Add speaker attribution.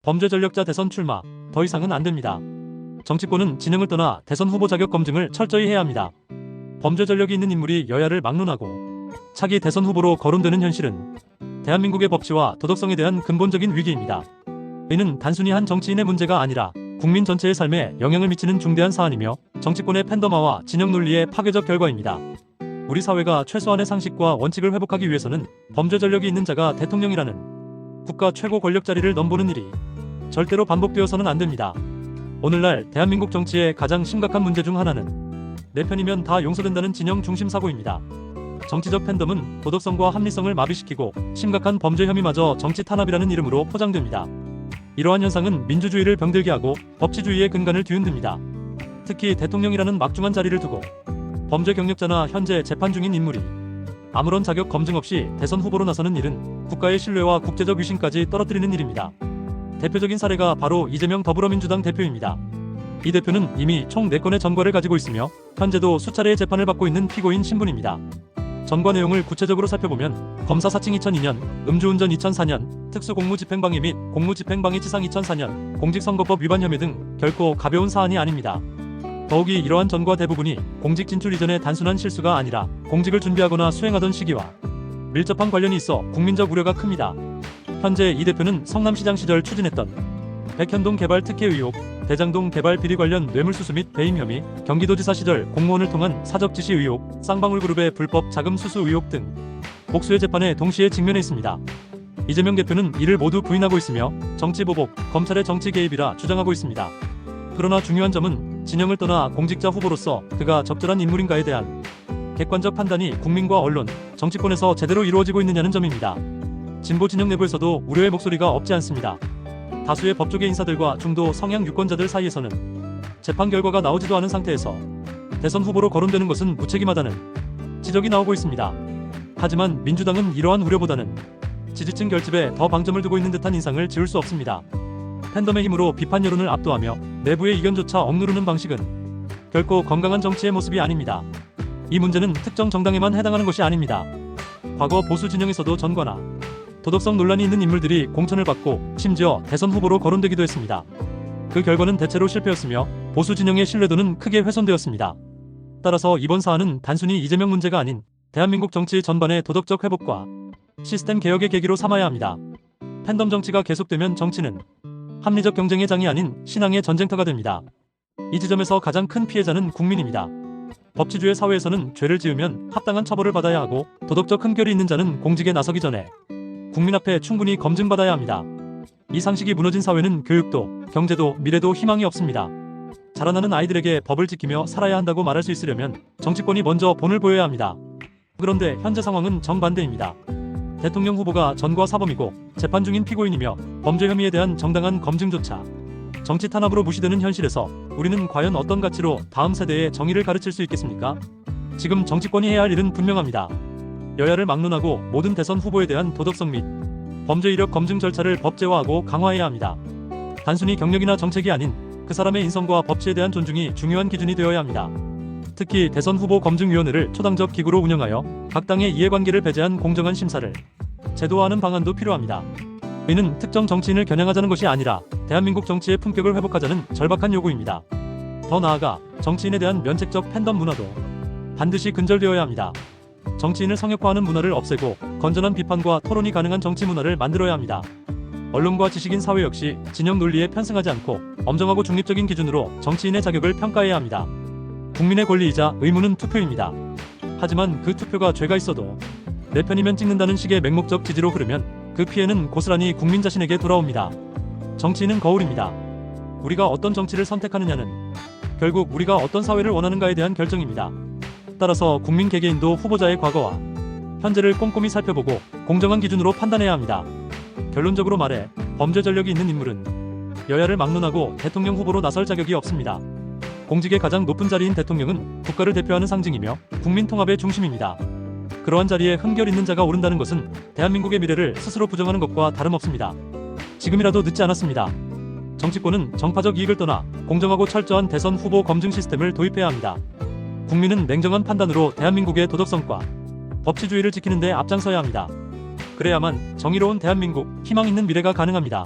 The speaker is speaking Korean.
Speaker 1: 범죄 전력자 대선 출마, 더 이상은 안 됩니다. 정치권은 진영을 떠나 대선 후보 자격 검증을 철저히 해야 합니다. 범죄 전력이 있는 인물이 여야를 막론하고 차기 대선 후보로 거론되는 현실은 대한민국의 법치와 도덕성에 대한 근본적인 위기입니다. 이는 단순히 한 정치인의 문제가 아니라 국민 전체의 삶에 영향을 미치는 중대한 사안이며 정치권의 팬덤화와 진영 논리의 파괴적 결과입니다. 우리 사회가 최소한의 상식과 원칙을 회복하기 위해서는 범죄 전력이 있는 자가 대통령이라는 국가 최고 권력 자리를 넘보는 일이 절대로 반복되어서는 안 됩니다. 오늘날 대한민국 정치의 가장 심각한 문제 중 하나는 내 편이면 다 용서된다는 진영 중심 사고입니다. 정치적 팬덤은 도덕성과 합리성을 마비시키고 심각한 범죄 혐의마저 정치 탄압이라는 이름으로 포장됩니다. 이러한 현상은 민주주의를 병들게 하고 법치주의의 근간을 뒤흔듭니다. 특히 대통령이라는 막중한 자리를 두고 범죄 경력자나 현재 재판 중인 인물이 아무런 자격 검증 없이 대선 후보로 나서는 일은 국가의 신뢰와 국제적 위신까지 떨어뜨리는 일입니다. 대표적인 사례가 바로 이재명 더불어민주당 대표입니다. 이 대표는 이미 총 4건의 전과를 가지고 있으며 현재도 수차례의 재판을 받고 있는 피고인 신분입니다. 전과 내용을 구체적으로 살펴보면 검사 사칭 2002년, 음주운전 2004년, 특수공무집행방해 및 공무집행방해치상 2004년, 공직선거법 위반 혐의 등 결코 가벼운 사안이 아닙니다. 더욱이 이러한 전과 대부분이 공직 진출 이전의 단순한 실수가 아니라 공직을 준비하거나 수행하던 시기와 밀접한 관련이 있어 국민적 우려가 큽니다. 현재 이 대표는 성남시장 시절 추진했던 백현동 개발 특혜 의혹, 대장동 개발 비리 관련 뇌물수수 및 배임 혐의, 경기도지사 시절 공무원을 통한 사적 지시 의혹, 쌍방울그룹의 불법 자금 수수 의혹 등 복수의 재판에 동시에 직면해 있습니다. 이재명 대표는 이를 모두 부인하고 있으며 정치보복, 검찰의 정치 개입이라 주장하고 있습니다. 그러나 중요한 점은 진영을 떠나 공직자 후보로서 그가 적절한 인물인가에 대한 객관적 판단이 국민과 언론, 정치권에서 제대로 이루어지고 있느냐는 점입니다. 진보 진영 내부에서도 우려의 목소리가 없지 않습니다. 다수의 법조계 인사들과 중도 성향 유권자들 사이에서는 재판 결과가 나오지도 않은 상태에서 대선 후보로 거론되는 것은 무책임하다는 지적이 나오고 있습니다. 하지만 민주당은 이러한 우려보다는 지지층 결집에 더 방점을 두고 있는 듯한 인상을 지울 수 없습니다. 팬덤의 힘으로 비판 여론을 압도하며 내부의 이견조차 억누르는 방식은 결코 건강한 정치의 모습이 아닙니다. 이 문제는 특정 정당에만 해당하는 것이 아닙니다. 과거 보수 진영에서도 전과나 도덕성 논란이 있는 인물들이 공천을 받고 심지어 대선 후보로 거론되기도 했습니다. 그 결과는 대체로 실패였으며 보수 진영의 신뢰도는 크게 훼손되었습니다. 따라서 이번 사안은 단순히 이재명 문제가 아닌 대한민국 정치 전반의 도덕적 회복과 시스템 개혁의 계기로 삼아야 합니다. 팬덤 정치가 계속되면 정치는 합리적 경쟁의 장이 아닌 신앙의 전쟁터가 됩니다. 이 지점에서 가장 큰 피해자는 국민입니다. 법치주의 사회에서는 죄를 지으면 합당한 처벌을 받아야 하고 도덕적 흠결이 있는 자는 공직에 나서기 전에 국민 앞에 충분히 검증받아야 합니다. 이 상식이 무너진 사회는 교육도, 경제도, 미래도 희망이 없습니다. 자라나는 아이들에게 법을 지키며 살아야 한다고 말할 수 있으려면 정치권이 먼저 본을 보여야 합니다. 그런데 현재 상황은 정반대입니다. 대통령 후보가 전과 사범이고 재판 중인 피고인이며 범죄 혐의에 대한 정당한 검증조차 정치 탄압으로 무시되는 현실에서 우리는 과연 어떤 가치로 다음 세대에 정의를 가르칠 수 있겠습니까? 지금 정치권이 해야 할 일은 분명합니다. 여야를 막론하고 모든 대선 후보에 대한 도덕성 및 범죄 이력 검증 절차를 법제화하고 강화해야 합니다. 단순히 경력이나 정책이 아닌 그 사람의 인성과 법치에 대한 존중이 중요한 기준이 되어야 합니다. 특히 대선 후보 검증위원회를 초당적 기구로 운영하여 각 당의 이해관계를 배제한 공정한 심사를 제도화하는 방안도 필요합니다. 이는 특정 정치인을 겨냥하자는 것이 아니라 대한민국 정치의 품격을 회복하자는 절박한 요구입니다. 더 나아가 정치인에 대한 면책적 팬덤 문화도 반드시 근절되어야 합니다. 정치인을 성역화하는 문화를 없애고 건전한 비판과 토론이 가능한 정치 문화를 만들어야 합니다. 언론과 지식인 사회 역시 진영 논리에 편승하지 않고 엄정하고 중립적인 기준으로 정치인의 자격을 평가해야 합니다. 국민의 권리이자 의무는 투표입니다. 하지만 그 투표가 죄가 있어도 내 편이면 찍는다는 식의 맹목적 지지로 흐르면 그 피해는 고스란히 국민 자신에게 돌아옵니다. 정치인은 거울입니다. 우리가 어떤 정치를 선택하느냐는 결국 우리가 어떤 사회를 원하는가에 대한 결정입니다. 따라서 국민 개개인도 후보자의 과거와 현재를 꼼꼼히 살펴보고 공정한 기준으로 판단해야 합니다. 결론적으로 말해 범죄 전력이 있는 인물은 여야를 막론하고 대통령 후보로 나설 자격이 없습니다. 공직의 가장 높은 자리인 대통령은 국가를 대표하는 상징이며 국민 통합의 중심입니다. 그러한 자리에 흠결 있는 자가 오른다는 것은 대한민국의 미래를 스스로 부정하는 것과 다름없습니다. 지금이라도 늦지 않았습니다. 정치권은 정파적 이익을 떠나 공정하고 철저한 대선 후보 검증 시스템을 도입해야 합니다. 국민은 냉정한 판단으로 대한민국의 도덕성과 법치주의를 지키는 데 앞장서야 합니다. 그래야만 정의로운 대한민국, 희망 있는 미래가 가능합니다.